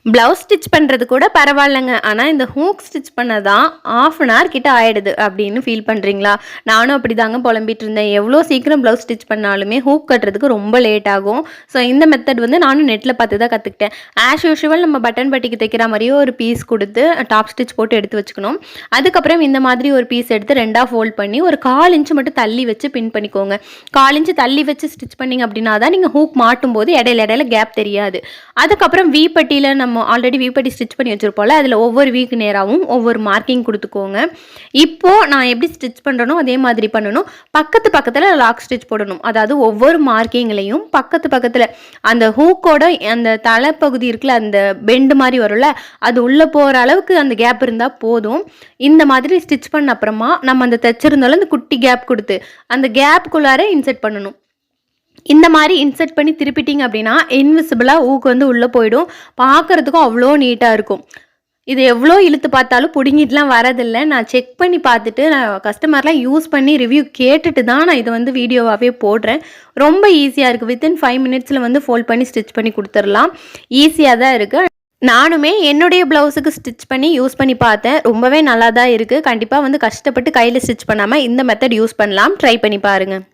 Blouse stitch பண்ணுறது கூட பரவாயில்லைங்க. ஆனால் இந்த ஹூக் ஸ்டிச் பண்ண தான் 1/2 அன் ஹவர் கிட்ட ஆயிடுது அப்படின்னு ஃபீல் பண்ணுறீங்களா? நானும் அப்படி தாங்க புலம்பிட்டு இருந்தேன். எவ்வளோ சீக்கிரம் ப்ளவுஸ் ஸ்டிச் பண்ணாலுமே ஹூக் கட்டுறதுக்கு ரொம்ப லேட் ஆகும். ஸோ இந்த மெத்தட் வந்து நானும் நெட்டில் பார்த்து தான் கற்றுக்கிட்டேன். ஆஸ் யூஷுவல் நம்ம பட்டன் பட்டிக்கு தைக்கிற மாதிரியே ஒரு பீஸ் கொடுத்து டாப் ஸ்டிச் போட்டு எடுத்து வச்சுக்கணும். அதுக்கப்புறம் இந்த மாதிரி ஒரு பீஸ் எடுத்து 2ஆக ஃபோல்ட் பண்ணி ஒரு 1/4 இன்ச்சு மட்டும் தள்ளி வச்சு பின் பண்ணிக்கோங்க. 1/4 இன்ச்சு தள்ளி வச்சு ஸ்டிச் பண்ணிங்க அப்படின்னா தான் நீங்கள் ஹூக் மாட்டும் போது இடையில கேப் தெரியாது. அதுக்கப்புறம் வி பட்டியில் நம்ம ஆல்ரெடி வீப்பட்டி ஸ்டிச் பண்ணி வச்சுருப்போம்ல, அதில் ஒவ்வொரு வீக்கு நேராகவும் ஒவ்வொரு மார்க்கிங் கொடுத்துக்கோங்க. இப்போது நான் எப்படி ஸ்டிச் பண்ணுறனோ அதே மாதிரி பண்ணணும். பக்கத்தில் லாக் ஸ்டிச் போடணும். அதாவது ஒவ்வொரு மார்க்கிங்லையும் பக்கத்தில் அந்த ஹூக்கோட அந்த தலைப்பகுதி இருக்குல்ல, அந்த பெண்டு மாதிரி வரும்ல, அது உள்ளே போகிற அளவுக்கு அந்த கேப் இருந்தால் போதும். இந்த மாதிரி ஸ்டிச் பண்ண அப்புறமா நம்ம அந்த தைச்சிருந்தாலும் அந்த குட்டி கேப் கொடுத்து அந்த கேப்புக்குள்ளார இன்செர்ட் பண்ணணும். இந்த மாதிரி இன்செர்ட் பண்ணி திருப்பிட்டிங்க அப்படின்னா இன்விசிபிளாக ஊக்கு வந்து உள்ளே போயிடும். பார்க்குறதுக்கும் அவ்வளோ நீட்டாக இருக்கும். இது எவ்வளோ இழுத்து பார்த்தாலும் பிடுங்கிட்டுலாம் வரதில்லை. நான் செக் பண்ணி பார்த்துட்டு நான் கஸ்டமர்லாம் யூஸ் பண்ணி ரிவ்யூ கேட்டுட்டு தான் நான் இதை வந்து வீடியோவாகவே போடுறேன். ரொம்ப ஈஸியாக இருக்குது. வித்தின் 5 மினிட்ஸில் வந்து ஃபோல்ட் பண்ணி ஸ்டிச் பண்ணி கொடுத்துடலாம். ஈஸியாக தான் இருக்குது. நானுமே என்னுடைய ப்ளவுஸுக்கு ஸ்டிச் பண்ணி யூஸ் பண்ணி பார்த்தேன். ரொம்பவே நல்லா தான் இருக்குது. கண்டிப்பாக வந்து கஷ்டப்பட்டு கையில் ஸ்டிச் பண்ணாமல் இந்த மெத்தட் யூஸ் பண்ணலாம். ட்ரை பண்ணி பாருங்கள்.